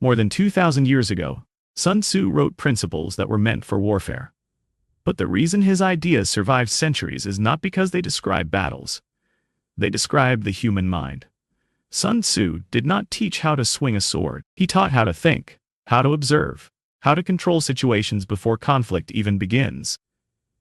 More than 2,000 years ago, Sun Tzu wrote principles that were meant for warfare. But the reason his ideas survived centuries is not because they describe battles. They describe the human mind. Sun Tzu did not teach how to swing a sword. He taught how to think, how to observe, how to control situations before conflict even begins.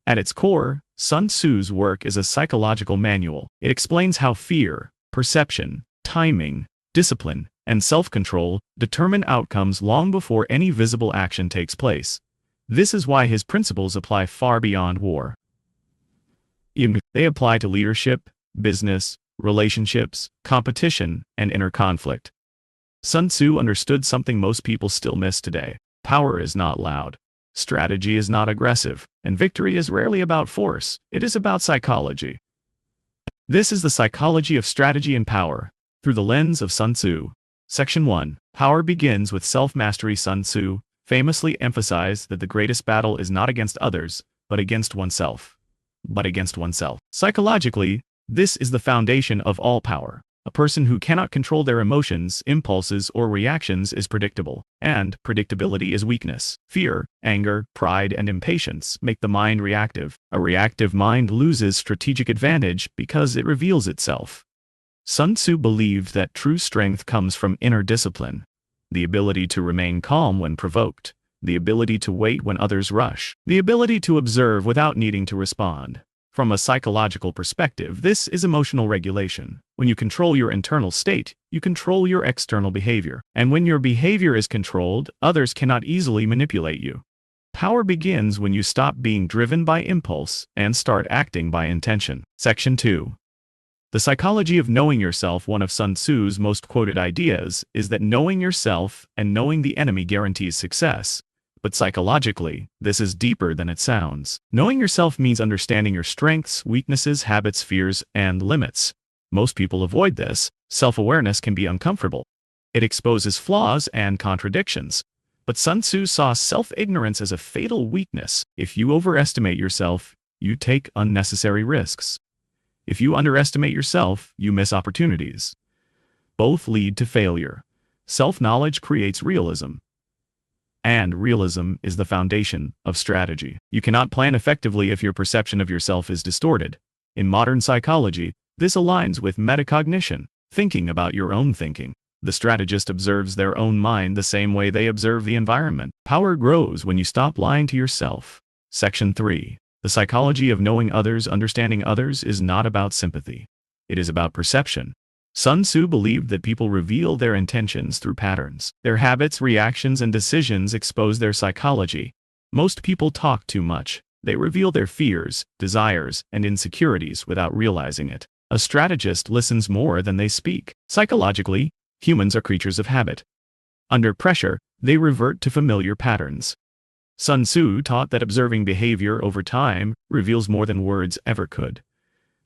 At its core, Sun Tzu's work is a psychological manual. It explains how fear, perception, timing, discipline, and self-control determine outcomes long before any visible action takes place. This is why his principles apply far beyond war. They apply to leadership, business, relationships, competition, and inner conflict. Sun Tzu understood something most people still miss today. Power is not loud. Strategy is not aggressive, and victory is rarely about force. It is about psychology. This is the psychology of strategy and power, through the lens of Sun Tzu. Section 1. Power begins with self-mastery. Sun Tzu famously emphasized that the greatest battle is not against others, but against oneself. Psychologically, this is the foundation of all power. A person who cannot control their emotions, impulses, or reactions is predictable, and predictability is weakness. Fear, anger, pride, and impatience make the mind reactive. A reactive mind loses strategic advantage because it reveals itself. Sun Tzu believed that true strength comes from inner discipline, the ability to remain calm when provoked, the ability to wait when others rush, the ability to observe without needing to respond. From a psychological perspective, this is emotional regulation. When you control your internal state, you control your external behavior. And when your behavior is controlled, others cannot easily manipulate you. Power begins when you stop being driven by impulse and start acting by intention. Section 2. The psychology of knowing yourself. One of Sun Tzu's most quoted ideas is that knowing yourself and knowing the enemy guarantees success. But psychologically, this is deeper than it sounds. Knowing yourself means understanding your strengths, weaknesses, habits, fears, and limits. Most people avoid this. Self-awareness can be uncomfortable. It exposes flaws and contradictions. But Sun Tzu saw self-ignorance as a fatal weakness. If you overestimate yourself, you take unnecessary risks. If you underestimate yourself, you miss opportunities. Both lead to failure. Self-knowledge creates realism. And realism is the foundation of strategy. You cannot plan effectively if your perception of yourself is distorted. In modern psychology, this aligns with metacognition, thinking about your own thinking. The strategist observes their own mind the same way they observe the environment. Power grows when you stop lying to yourself. Section 3. The psychology of knowing others. Understanding others is not about sympathy. It is about perception. Sun Tzu believed that people reveal their intentions through patterns. Their habits, reactions, and decisions expose their psychology. Most people talk too much. They reveal their fears, desires, and insecurities without realizing it. A strategist listens more than they speak. Psychologically, humans are creatures of habit. Under pressure, they revert to familiar patterns. Sun Tzu taught that observing behavior over time reveals more than words ever could.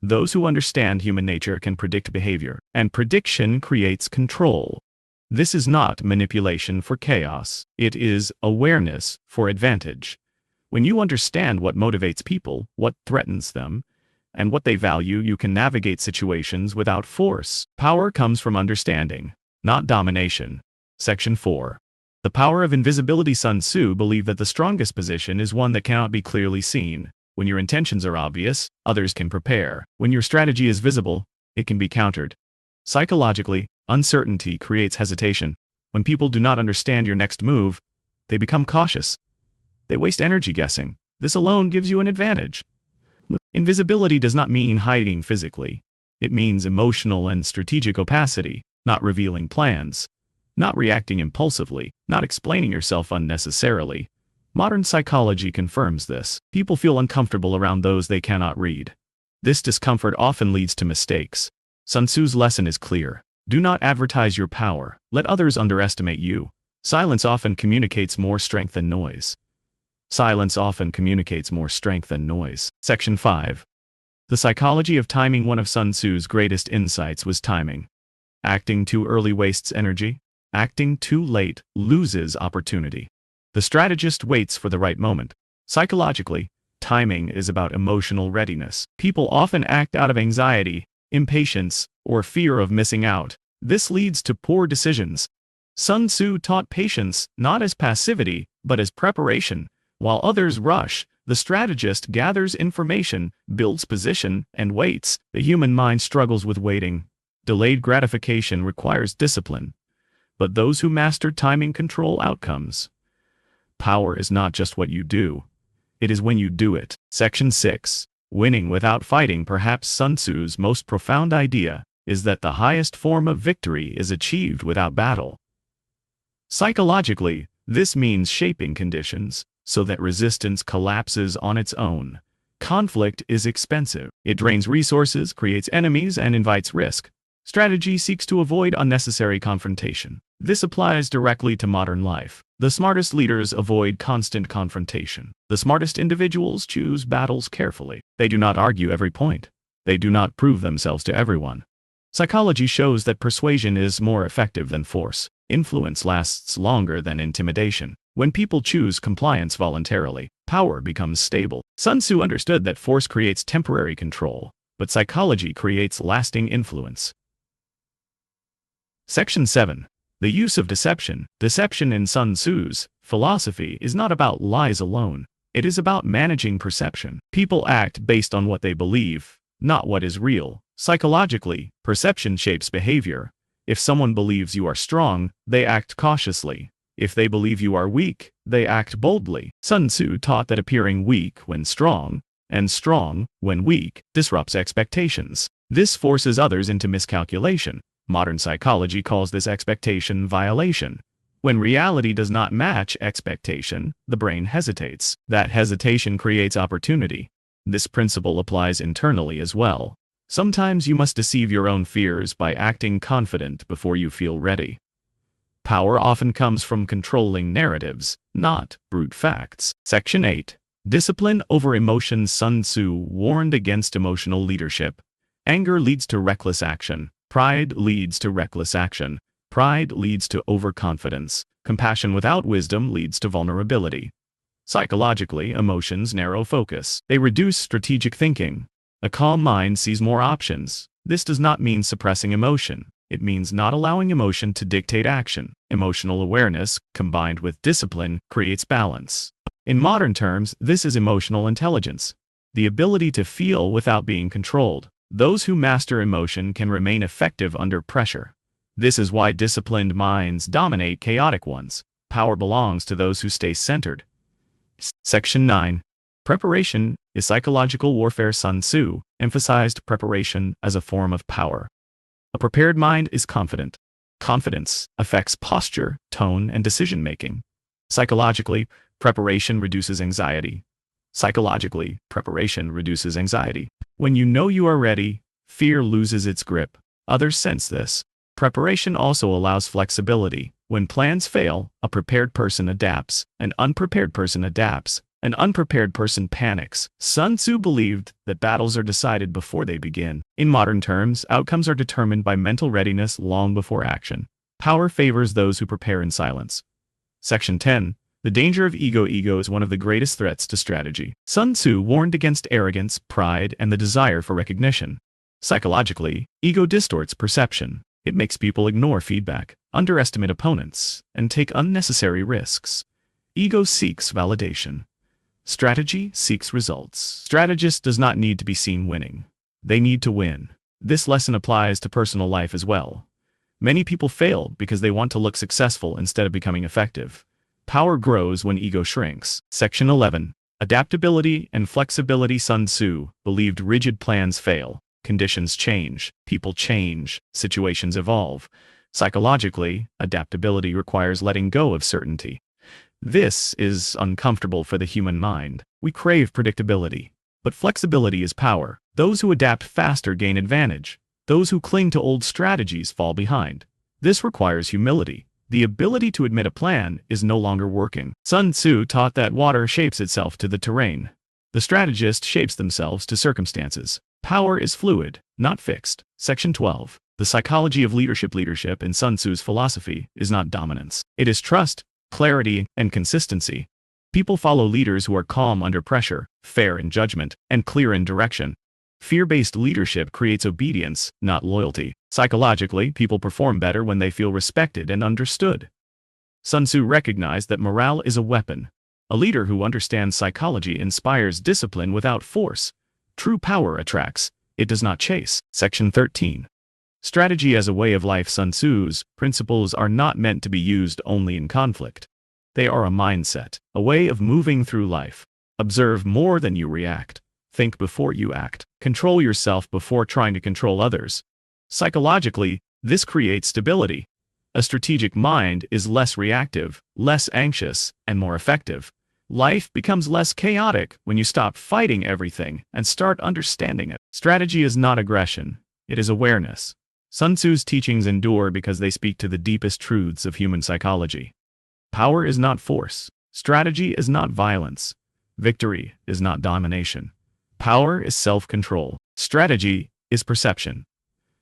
Those who understand human nature can predict behavior, and prediction creates control. This is not manipulation for chaos. It is awareness for advantage. When you understand what motivates people, what threatens them, and what they value, you can navigate situations without force. Power comes from understanding, not domination. Section 4. The power of invisibility. Sun Tzu believed that the strongest position is one that cannot be clearly seen. When your intentions are obvious, others can prepare. When your strategy is visible, it can be countered. Psychologically, uncertainty creates hesitation. When people do not understand your next move, they become cautious. They waste energy guessing. This alone gives you an advantage. Invisibility does not mean hiding physically. It means emotional and strategic opacity, not revealing plans, not reacting impulsively, not explaining yourself unnecessarily. Modern psychology confirms this. People feel uncomfortable around those they cannot read. This discomfort often leads to mistakes. Sun Tzu's lesson is clear. Do not advertise your power. Let others underestimate you. Silence often communicates more strength than noise. Section 5. The psychology of timing. One of Sun Tzu's greatest insights was timing. Acting too early wastes energy. Acting too late loses opportunity. The strategist waits for the right moment. Psychologically, timing is about emotional readiness. People often act out of anxiety, impatience, or fear of missing out. This leads to poor decisions. Sun Tzu taught patience not as passivity, but as preparation. While others rush, the strategist gathers information, builds position, and waits. The human mind struggles with waiting. Delayed gratification requires discipline. But those who master timing control outcomes. Power is not just what you do. It is when you do it. Section 6. Winning without fighting. Perhaps Sun Tzu's most profound idea is that the highest form of victory is achieved without battle. Psychologically, this means shaping conditions so that resistance collapses on its own. Conflict is expensive. It drains resources, creates enemies, and invites risk. Strategy seeks to avoid unnecessary confrontation. This applies directly to modern life. The smartest leaders avoid constant confrontation. The smartest individuals choose battles carefully. They do not argue every point. They do not prove themselves to everyone. Psychology shows that persuasion is more effective than force. Influence lasts longer than intimidation. When people choose compliance voluntarily, power becomes stable. Sun Tzu understood that force creates temporary control, but psychology creates lasting influence. Section 7. The use of deception. Deception in Sun Tzu's philosophy is not about lies alone. It is about managing perception. People act based on what they believe, not what is real. Psychologically, perception shapes behavior. If someone believes you are strong, they act cautiously. If they believe you are weak, they act boldly. Sun Tzu taught that appearing weak when strong, and strong when weak, disrupts expectations. This forces others into miscalculation. Modern psychology calls this expectation violation. When reality does not match expectation, the brain hesitates. That hesitation creates opportunity. This principle applies internally as well. Sometimes you must deceive your own fears by acting confident before you feel ready. Power often comes from controlling narratives, not brute facts. Section 8. Discipline over emotions. Sun Tzu warned against emotional leadership. Anger leads to reckless action. Pride leads to reckless action. Pride leads to overconfidence. Compassion without wisdom leads to vulnerability. Psychologically, emotions narrow focus. They reduce strategic thinking. A calm mind sees more options. This does not mean suppressing emotion. It means not allowing emotion to dictate action. Emotional awareness, combined with discipline, creates balance. In modern terms, this is emotional intelligence, the ability to feel without being controlled. Those who master emotion can remain effective under pressure. This is why disciplined minds dominate chaotic ones. Power belongs to those who stay centered. Section 9. Preparation is psychological warfare. Sun Tzu emphasized preparation as a form of power. A prepared mind is confident. Confidence affects posture, tone, and decision-making. Psychologically, preparation reduces anxiety. Psychologically, preparation reduces anxiety. When you know you are ready, fear loses its grip. Others sense this. Preparation also allows flexibility. When plans fail, a prepared person adapts. An unprepared person adapts. An unprepared person panics. Sun Tzu believed that battles are decided before they begin. In modern terms, outcomes are determined by mental readiness long before action. Power favors those who prepare in silence. Section 10. The danger of ego. Ego is one of the greatest threats to strategy. Sun Tzu warned against arrogance, pride, and the desire for recognition. Psychologically, ego distorts perception. It makes people ignore feedback, underestimate opponents, and take unnecessary risks. Ego seeks validation. Strategy seeks results. Strategist does not need to be seen winning. They need to win. This lesson applies to personal life as well. Many people fail because they want to look successful instead of becoming effective. Power grows when ego shrinks. Section 11. Adaptability and flexibility. Sun Tzu believed rigid plans fail. Conditions change. People change. Situations evolve. Psychologically, adaptability requires letting go of certainty. This is uncomfortable for the human mind. We crave predictability. But flexibility is power. Those who adapt faster gain advantage. Those who cling to old strategies fall behind. This requires humility. The ability to admit a plan is no longer working. Sun Tzu taught that water shapes itself to the terrain. The strategist shapes themselves to circumstances. Power is fluid, not fixed. Section 12. The psychology of leadership. Leadership in Sun Tzu's philosophy is not dominance. It is trust, clarity, and consistency. People follow leaders who are calm under pressure, fair in judgment, and clear in direction. Fear-based leadership creates obedience, not loyalty. Psychologically, people perform better when they feel respected and understood. Sun Tzu recognized that morale is a weapon. A leader who understands psychology inspires discipline without force. True power attracts, it does not chase. Section 13. Strategy as a way of life. Sun Tzu's principles are not meant to be used only in conflict. They are a mindset, a way of moving through life. Observe more than you react. Think before you act. Control yourself before trying to control others. Psychologically, this creates stability. A strategic mind is less reactive, less anxious, and more effective. Life becomes less chaotic when you stop fighting everything and start understanding it. Strategy is not aggression, it is awareness. Sun Tzu's teachings endure because they speak to the deepest truths of human psychology. Power is not force. Strategy is not violence. Victory is not domination. Power is self-control. Strategy is perception.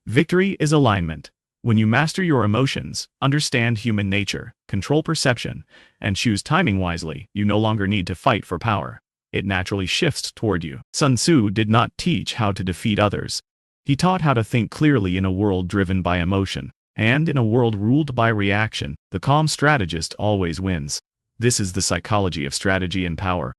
Victory is alignment. When you master your emotions, understand human nature, control perception, and choose timing wisely, you no longer need to fight for power. It naturally shifts toward you. Sun Tzu did not teach how to defeat others. He taught how to think clearly in a world driven by emotion. And in a world ruled by reaction, the calm strategist always wins. This is the psychology of strategy and power.